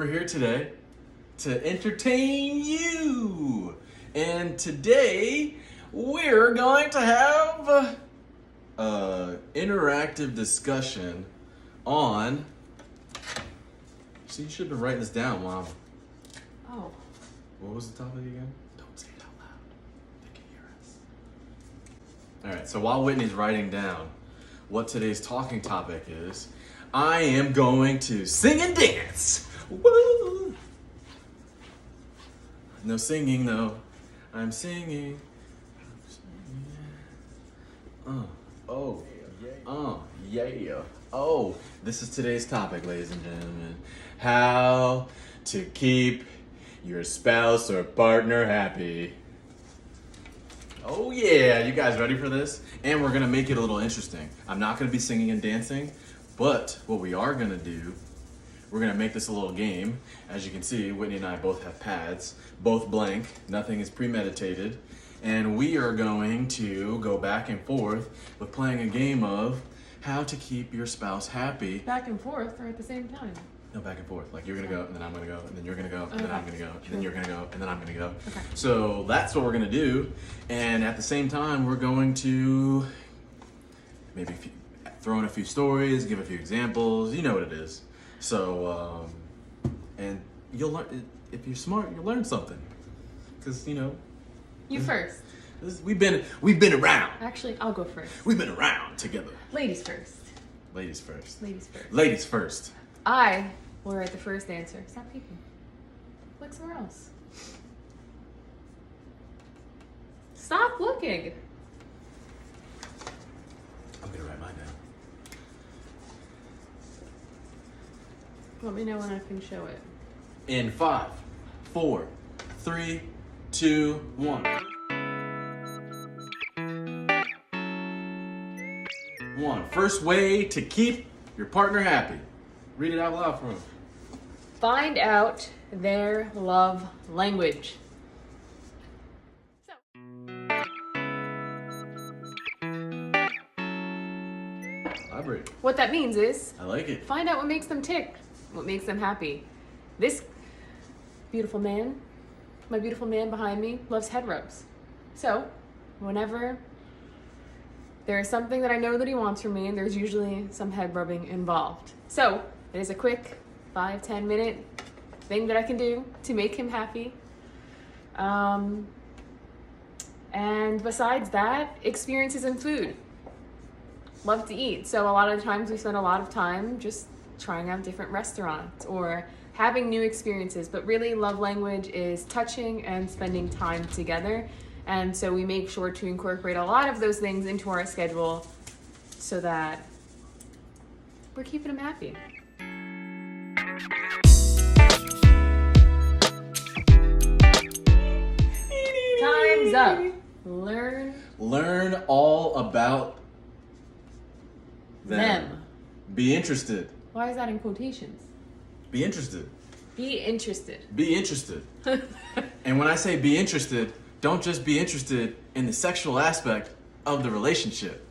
we're here today to entertain you. And today we're going to have an interactive discussion on. So you should have been writing this down, Mom. Oh. What was the topic again? Don't say it out loud. They can hear us. All right, so while Whitney's writing down what today's talking topic is, I am going to sing and dance. Woo! No singing though. I'm singing. Yeah. Oh, this is today's topic, ladies and gentlemen. How to keep your spouse or partner happy. Oh yeah, you guys ready for this? And we're gonna make it a little interesting. I'm not gonna be singing and dancing, but what we are gonna do, we're gonna make this a little game. As you can see, Whitney and I both have pads, both blank, nothing is premeditated. And we are going to go back and forth with playing a game of how to keep your spouse happy. Back and forth or at the same time? No, back and forth. Like you're gonna go, and then I'm gonna go, and then you're gonna go, and then I'm gonna go, and then you're gonna go, and then I'm gonna go. Okay. So that's what we're gonna do. And at the same time, we're going to maybe throw in a few stories, give a few examples. You know what it is. So, and you'll learn. If you're smart, you'll learn something. Because You first. we've been around. Actually, I'll go first. We've been around together. Ladies first. Ladies first. Ladies first. Ladies first. I will write the first answer. Stop peeking. Look somewhere else. Stop looking. I'm gonna write mine down. Let me know when I can show it. In 5, 4, 3, 2, 1. 1. First way to keep your partner happy. Read it out loud for them. Find out their love language. So, Elaborate. what that means is I like it. find out what makes them tick, what makes them happy. This beautiful man, my beautiful man behind me, loves head rubs. So, whenever there is something that I know that he wants from me, there's usually some head rubbing involved. So, it is a quick 5-10 minute thing that I can do to make him happy. And besides that, experiences in food. Love to eat. So a lot of times we spend a lot of time just trying out different restaurants or having new experiences. But really, love language is touching and spending time together. And so we make sure to incorporate a lot of those things into our schedule so that we're keeping them happy. Time's up. Learn all about them. Be interested. Why is that in quotations? Be interested. Be interested. Be interested. And when I say be interested, don't just be interested in the sexual aspect of the relationship.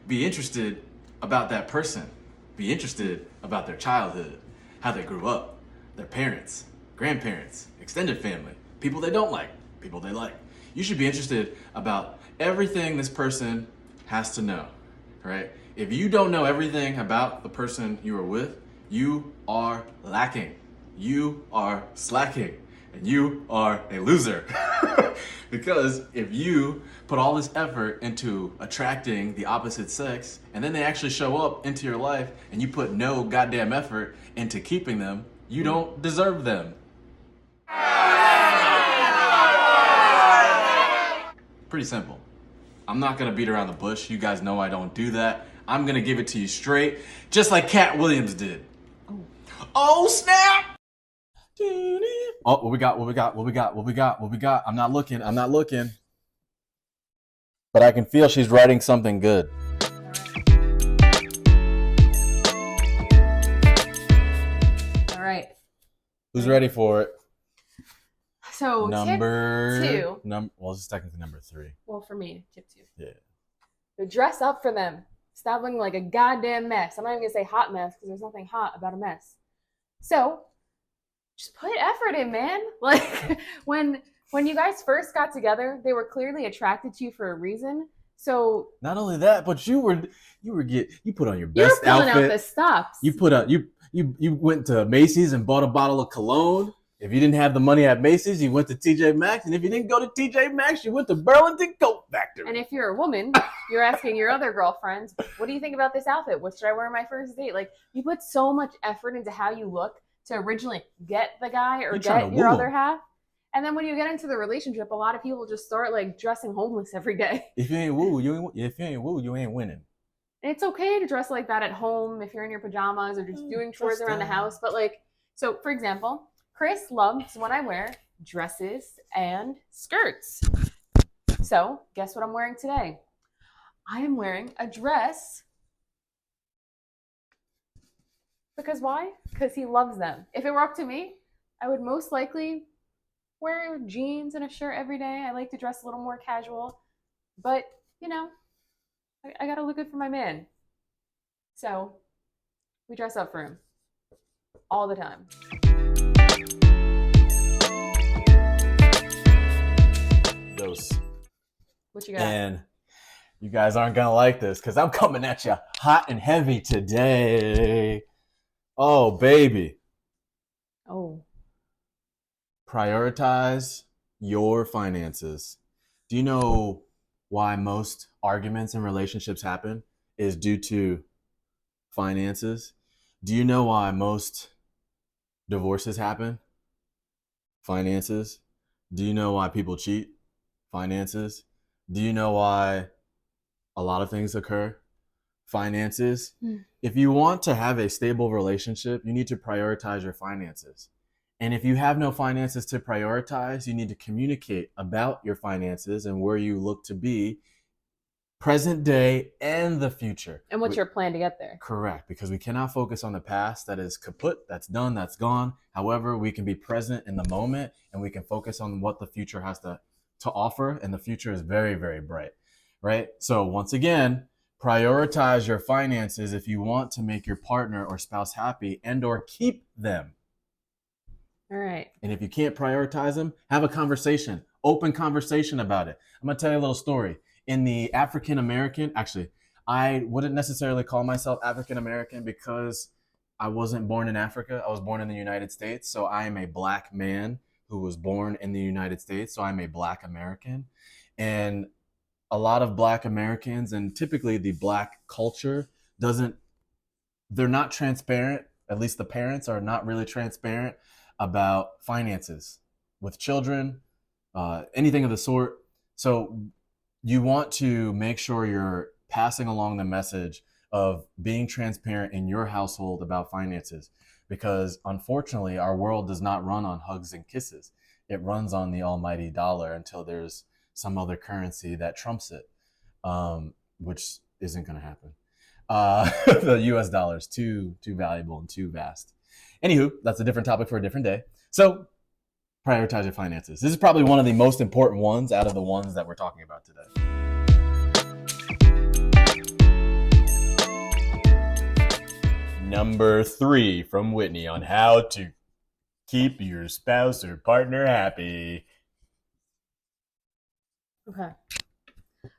Be interested about that person. Be interested about their childhood, how they grew up, their parents, grandparents, extended family, people they don't like, people they like. You should be interested about everything this person has to know, right? If you don't know everything about the person you are with, you are lacking. You are slacking. And you are a loser. Because if you put all this effort into attracting the opposite sex, and then they actually show up into your life, and you put no goddamn effort into keeping them, you don't deserve them. Pretty simple. I'm not gonna beat around the bush. You guys know I don't do that. I'm gonna give it to you straight, just like Cat Williams did. Oh snap! Oh, what we got? I'm not looking. But I can feel she's writing something good. All right. Who's ready for it? So Number tip 2. Well, this is technically number 3. Well, for me, tip 2. Yeah. So dress up for them. Stop looking like a goddamn mess. I'm not even gonna say hot mess because there's nothing hot about a mess. So just put effort in, man. Like when you guys first got together, they were clearly attracted to you for a reason. So Not only that, but you put on your you're best pulling out the outfit. stops. You went to Macy's and bought a bottle of cologne. If you didn't have the money at Macy's, you went to TJ Maxx, and if you didn't go to TJ Maxx, you went to Burlington Coat Factory. And if you're a woman, you're asking your other girlfriends, what do you think about this outfit? What should I wear on my first date? Like, you put so much effort into how you look to originally get the guy or get your other half. And then when you get into the relationship, a lot of people just start like dressing homeless every day. If you ain't woo, you ain't winning. It's okay to dress like that at home if you're in your pajamas or just doing chores around the house. But like, so for example, Chris loves when I wear dresses and skirts. So guess what I'm wearing today? I am wearing a dress. Because why? Because he loves them. If it were up to me, I would most likely wear jeans and a shirt every day. I like to dress a little more casual. But, you know, I gotta look good for my man. So we dress up for him all the time. Dose. What you got? And you guys aren't gonna like this because I'm coming at you hot and heavy today. Oh, baby. Oh. Prioritize your finances. Do you know why most arguments in relationships happen is due to finances? Do you know why most divorces happen? Finances. Do you know why people cheat? Finances. Do you know why a lot of things occur? Finances. If you want to have a stable relationship, you need to prioritize your finances. And if you have no finances to prioritize, you need to communicate about your finances and where you look to be present day and the future. And what's your plan to get there? Correct, because we cannot focus on the past. That is kaput, that's done, that's gone. However, we can be present in the moment and we can focus on what the future has to offer. And the future is very, very bright, right? So once again, prioritize your finances if you want to make your partner or spouse happy and or keep them. All right. And if you can't prioritize them, have a conversation, open conversation about it. I'm going to tell you a little story. In the African American, actually, I wouldn't necessarily call myself African American because I wasn't born in Africa. I was born in the United States. So I am a Black man who was born in the United States. So I'm a Black American. And a lot of Black Americans and typically the Black culture they're not transparent. At least the parents are not really transparent about finances with children, anything of the sort. So you want to make sure you're passing along the message of being transparent in your household about finances, because unfortunately our world does not run on hugs and kisses. It runs on the almighty dollar until there's some other currency that trumps it, which isn't going to happen. The US dollar is too valuable and too vast. Anywho, that's a different topic for a different day. So prioritize your finances. This is probably one of the most important ones out of the ones that we're talking about today. Number 3 from Whitney on how to keep your spouse or partner happy. Okay.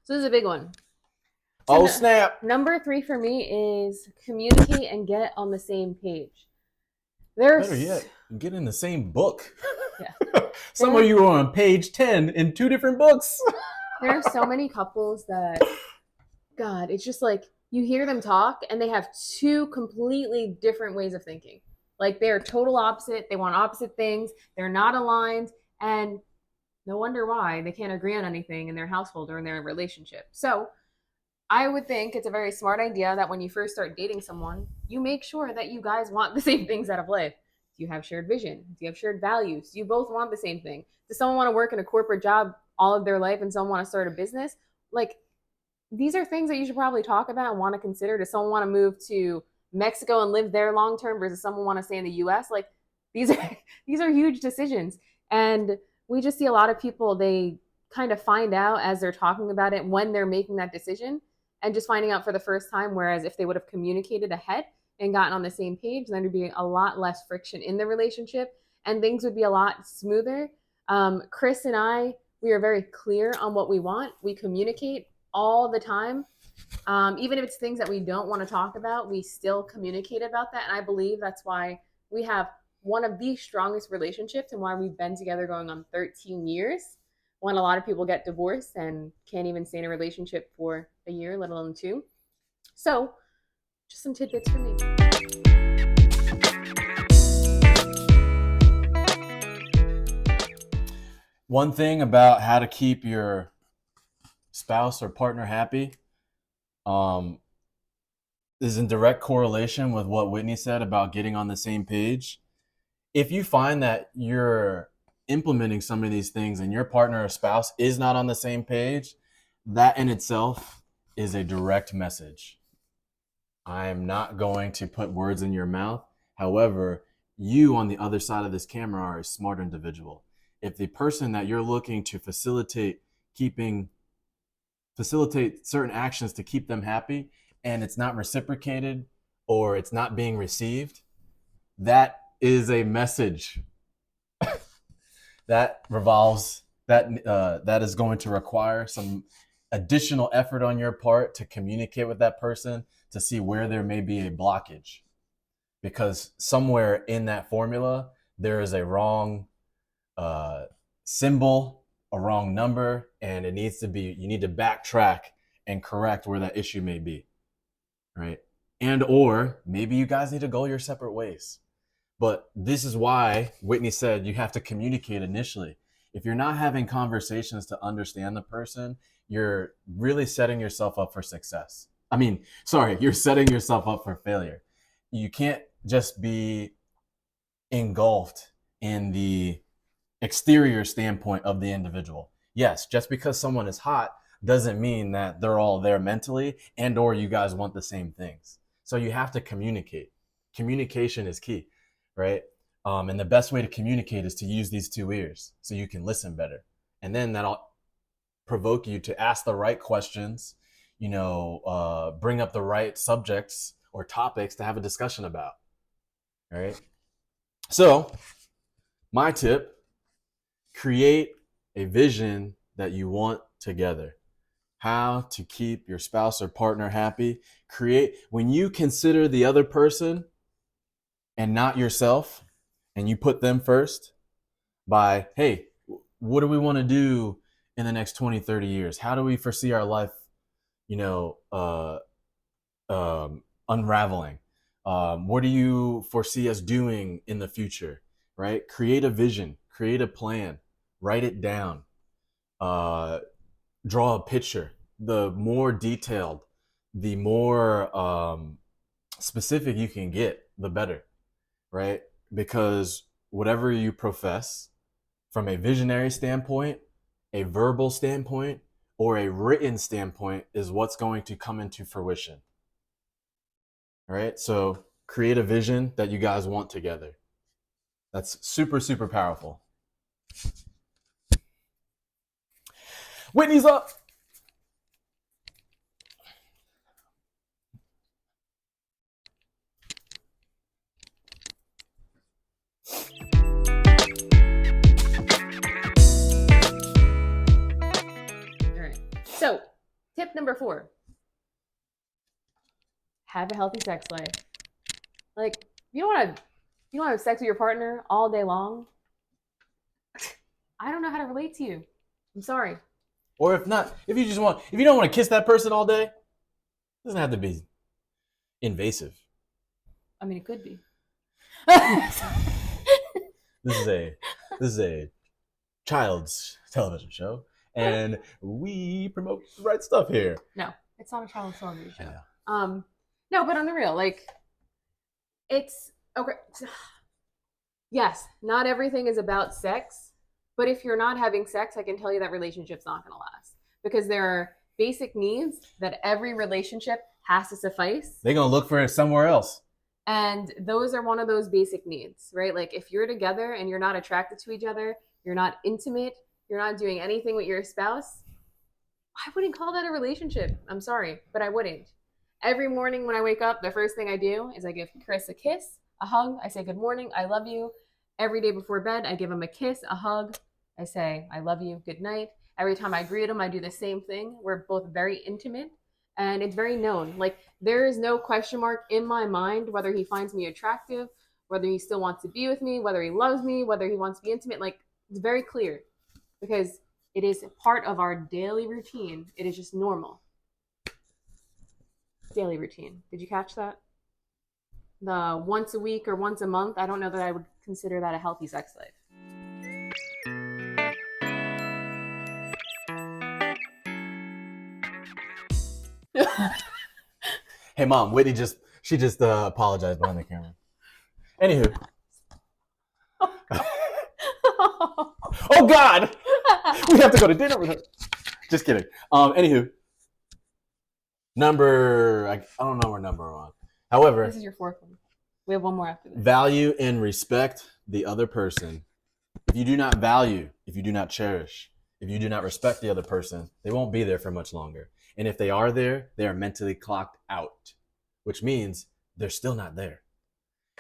So this is a big one. Oh, snap. Number 3 for me is communicate and get on the same page. Better yet, get in the same book. Yeah. Some of you are on page 10 in 2 different books. There are so many couples that, God, it's just like you hear them talk and they have 2 completely different ways of thinking. Like they're total opposite. They want opposite things. They're not aligned. And no wonder why they can't agree on anything in their household or in their relationship. So I would think it's a very smart idea that when you first start dating someone, you make sure that you guys want the same things out of life. Do you have shared vision? Do you have shared values? Do you both want the same thing? Does someone want to work in a corporate job all of their life and someone want to start a business? Like, these are things that you should probably talk about and want to consider. Does someone want to move to Mexico and live there long term versus someone want to stay in the US? Like, these are huge decisions. And we just see a lot of people, they kind of find out as they're talking about it when they're making that decision, and just finding out for the first time. Whereas if they would have communicated ahead and gotten on the same page, then there'd be a lot less friction in the relationship. and things would be a lot smoother. Chris and I, we are very clear on what we want. We communicate all the time. Even if it's things that we don't want to talk about, we still communicate about that. And I believe that's why we have one of the strongest relationships and why we've been together going on 13 years. When a lot of people get divorced and can't even stay in a relationship for a year, let alone 2. So, just some tidbits for me. One thing about how to keep your spouse or partner happy is in direct correlation with what Whitney said about getting on the same page. If you find that you're implementing some of these things and your partner or spouse is not on the same page, that in itself is a direct message. I am not going to put words in your mouth. However, you on the other side of this camera are a smart individual. If the person that you're looking to facilitate certain actions to keep them happy and it's not reciprocated or it's not being received, that is a message that is going to require some additional effort on your part to communicate with that person to see where there may be a blockage, because somewhere in that formula there is a wrong symbol, a wrong number, and you need to backtrack and correct where that issue may be, right? And or maybe you guys need to go your separate ways. But this is why Whitney said you have to communicate initially. If you're not having conversations to understand the person, you're really setting yourself up for success. You're setting yourself up for failure. You can't just be engulfed in the exterior standpoint of the individual. Yes, just because someone is hot doesn't mean that they're all there mentally and or you guys want the same things. So you have to communicate. Communication is key, right? And the best way to communicate is to use these 2 ears so you can listen better. And then that'll provoke you to ask the right questions, bring up the right subjects or topics to have a discussion about, all right? So my tip, create a vision that you want together. How to keep your spouse or partner happy. When you consider the other person and not yourself, and you put them first by, hey, what do we want to do in the next 20, 30 years? How do we foresee our life, unraveling? What do you foresee us doing in the future, right? Create a vision, create a plan, write it down, draw a picture. The more detailed, the more specific you can get, the better, right? Because whatever you profess from a visionary standpoint, a verbal standpoint, or a written standpoint is what's going to come into fruition. All right, so create a vision that you guys want together. That's super, super powerful. Whitney's up. All right. So, tip number 4. Have a healthy sex life. Like, you don't want to have sex with your partner all day long. I don't know how to relate to you. I'm sorry. Or if you don't want to kiss that person all day, it doesn't have to be invasive. I mean, it could be. This is a child's television show, and we promote the right stuff here. No, it's not a child's television show. Yeah. No, but on the real, like, it's okay. Yes, not everything is about sex, but if you're not having sex, I can tell you that relationship's not going to last, because there are basic needs that every relationship has to suffice. They're going to look for it somewhere else. And those are one of those basic needs, right? Like, if you're together and you're not attracted to each other, you're not intimate, you're not doing anything with your spouse, I wouldn't call that a relationship. I'm sorry, but I wouldn't. Every morning when I wake up, the first thing I do is I give Chris a kiss, a hug. I say good morning, I love you. Every day before bed, I give him a kiss, a hug. I say, I love you, good night. Every time I greet him, I do the same thing. We're both very intimate and it's very known. Like, there is no question mark in my mind whether he finds me attractive, whether he still wants to be with me, whether he loves me, whether he wants to be intimate. Like, it's very clear because it is part of our daily routine. It is just normal. Daily routine. Did you catch that? The once a week or once a month, I don't know that I would consider that a healthy sex life. Hey, Mom, Whitney just apologized behind the camera. Anywho. Oh, God! We have to go to dinner with her. Just kidding. Anywho. I don't know what number we're on. However. This is your fourth one. We have one more after this. Value and respect the other person. If you do not value, if you do not cherish, if you do not respect the other person, they won't be there for much longer. And if they are there, they are mentally clocked out, which means they're still not there.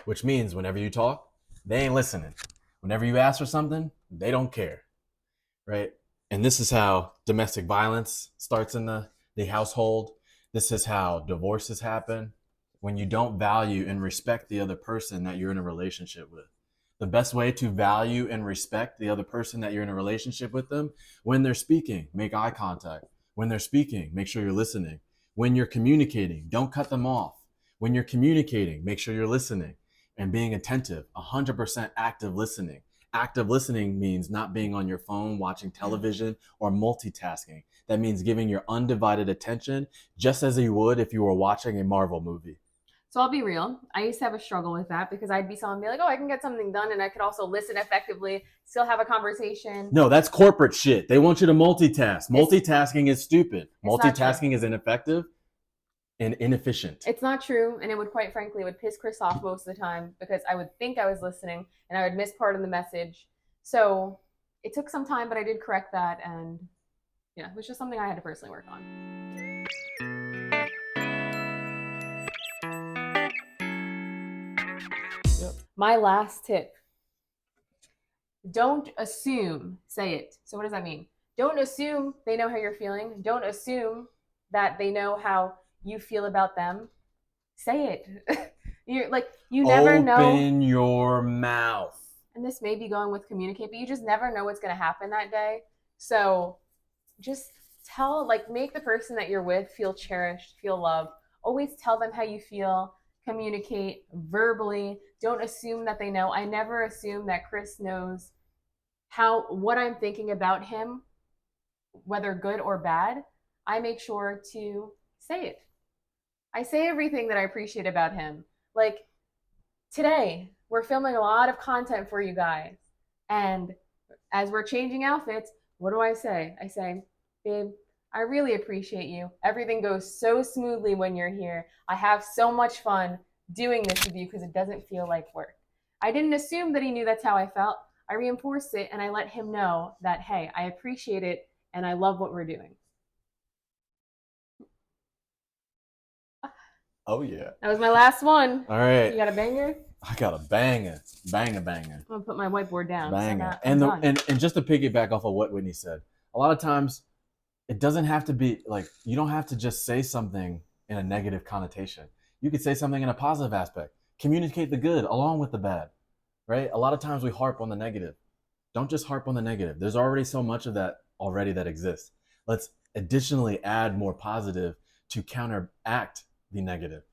Which means whenever you talk, they ain't listening. Whenever you ask for something, they don't care, right? And this is how domestic violence starts in the household. This is how divorces happen. When you don't value and respect the other person that you're in a relationship with. The best way to value and respect the other person that you're in a relationship with them, when they're speaking, make eye contact. When they're speaking, make sure you're listening. When you're communicating, don't cut them off. When you're communicating, make sure you're listening and being attentive, 100% active listening. Active listening means not being on your phone, watching television, or multitasking. That means giving your undivided attention just as you would if you were watching a Marvel movie. So I'll be real. I used to have a struggle with that because I'd be someone be like, oh, I can get something done and I could also listen effectively, still have a conversation. No, that's corporate shit. They want you to multitask. Multitasking is stupid. Multitasking is ineffective and inefficient. It's not true. And it would, quite frankly, it would piss Chris off most of the time because I would think I was listening and I would miss part of the message. So it took some time, but I did correct that. And yeah, it was just something I had to personally work on. Yep. My last tip. Don't assume, say it. So what does that mean? Don't assume they know how you're feeling. Don't assume that they know how you feel about them. Say it. You never know. Open your mouth. And this may be going with communicate, but you just never know what's going to happen that day. So just make the person that you're with feel cherished, feel loved. Always tell them how you feel. Communicate verbally. Don't assume that they know. I never assume that Chris knows what I'm thinking about him, whether good or bad. I make sure to say it. I say everything that I appreciate about him. Like today, we're filming a lot of content for you guys. And as we're changing outfits, what do I say? I say, babe, I really appreciate you. Everything goes so smoothly when you're here. I have so much fun doing this with you because it doesn't feel like work. I didn't assume that he knew that's how I felt. I reinforced it and I let him know that, hey, I appreciate it and I love what we're doing. Oh, yeah. That was my last one. All right. You got a banger? I got a banger. Banger. I'm going to put my whiteboard down. Banger. So and just to piggyback off of what Whitney said, a lot of times it doesn't have to be like, you don't have to just say something in a negative connotation. You could say something in a positive aspect. Communicate the good along with the bad, right? A lot of times we harp on the negative. Don't just harp on the negative. There's already so much of that already that exists. Let's additionally add more positive to counteract the negative,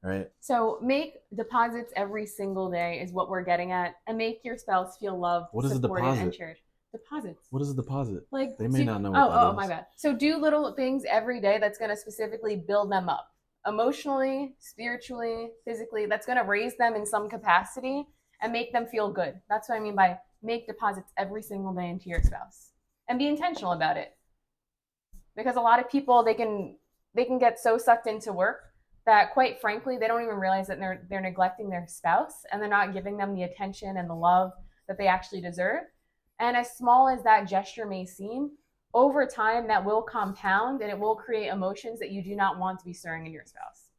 right? So make deposits every single day is what we're getting at, and make your spouse feel loved, what is supported, a deposit? and cherished. Deposits. What is a deposit? Like they may not know what that is. Oh, my bad. So do little things every day that's going to specifically build them up. Emotionally, spiritually, physically, that's going to raise them in some capacity and make them feel good. That's what I mean by make deposits every single day into your spouse and be intentional about it. Because a lot of people, they can get so sucked into work that, quite frankly, they don't even realize that they're neglecting their spouse and they're not giving them the attention and the love that they actually deserve. And as small as that gesture may seem, over time, that will compound and it will create emotions that you do not want to be stirring in your spouse.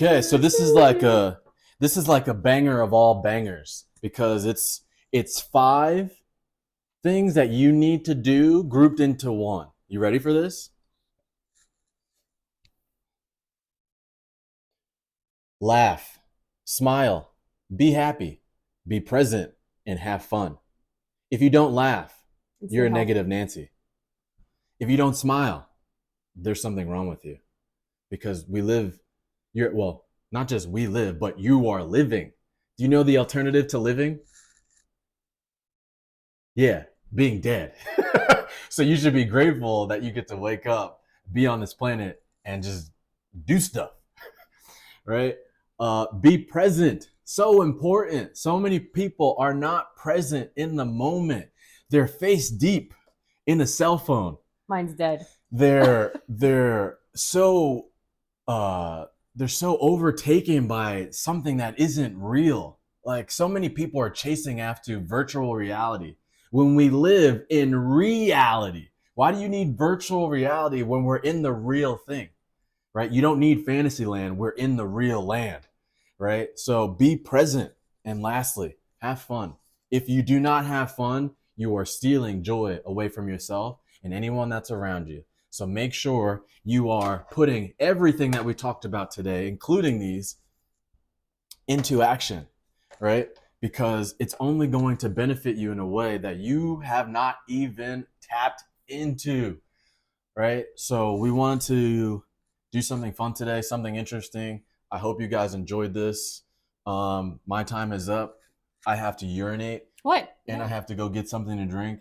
Okay, so this is like a banger of all bangers because it's 5 things that you need to do grouped into one. You ready for this? Laugh, smile, be happy, be present, and have fun. If you don't laugh, you're a negative Nancy. If you don't smile, there's something wrong with you because not just we live, but you are living. Do you know the alternative to living? Yeah, being dead. So you should be grateful that you get to wake up, be on this planet, and just do stuff, right? Be present. So important. So many people are not present in the moment. They're face deep in a cell phone. Mine's dead. They're so overtaken by something that isn't real. Like so many people are chasing after virtual reality when we live in reality. Why do you need virtual reality when we're in the real thing, right? You don't need fantasy land. We're in the real land, right? So be present. And lastly, have fun. If you do not have fun, you are stealing joy away from yourself and anyone that's around you. So make sure you are putting everything that we talked about today, including these, into action, right? Because it's only going to benefit you in a way that you have not even tapped into, right? So we wanted to do something fun today, something interesting. I hope you guys enjoyed this. My time is up. I have to urinate. What? And I have to go get something to drink.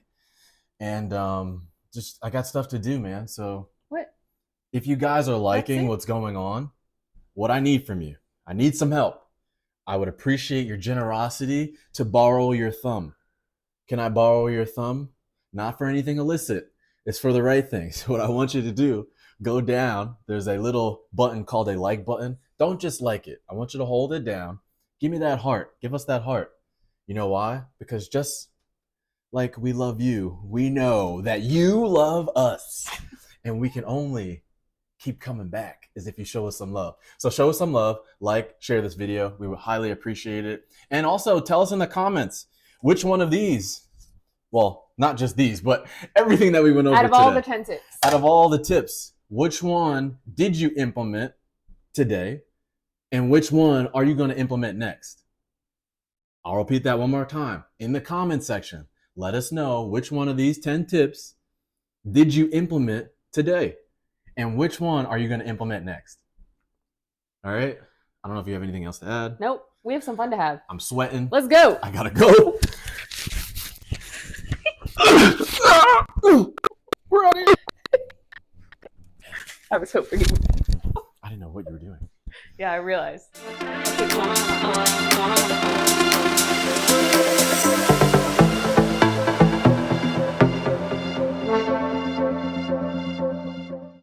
And I got stuff to do, man. So what? If you guys are liking what's going on, what I need from you, I need some help. I would appreciate your generosity to borrow your thumb. Can I borrow your thumb? Not for anything illicit. It's for the right thing. So what I want you to do, go down. There's a little button called a like button. Don't just like it. I want you to hold it down. Give me that heart. Give us that heart. You know why? Because just like we love you, we know that you love us. And we can only keep coming back is if you show us some love. So show us some love, like, share this video. We would highly appreciate it. And also tell us in the comments which one of these, well, not just these, but everything that we went over today. Out of all the 10 tips. Out of all the tips, which one did you implement today? And which one are you going to implement next? I'll repeat that one more time. In the comment section, let us know which one of these 10 tips did you implement today? And which one are you going to implement next? All right. I don't know if you have anything else to add. Nope. We have some fun to have. I'm sweating. Let's go. I got to go. We're out of here. I was hoping you would. I didn't know what you were doing. Yeah, I realized.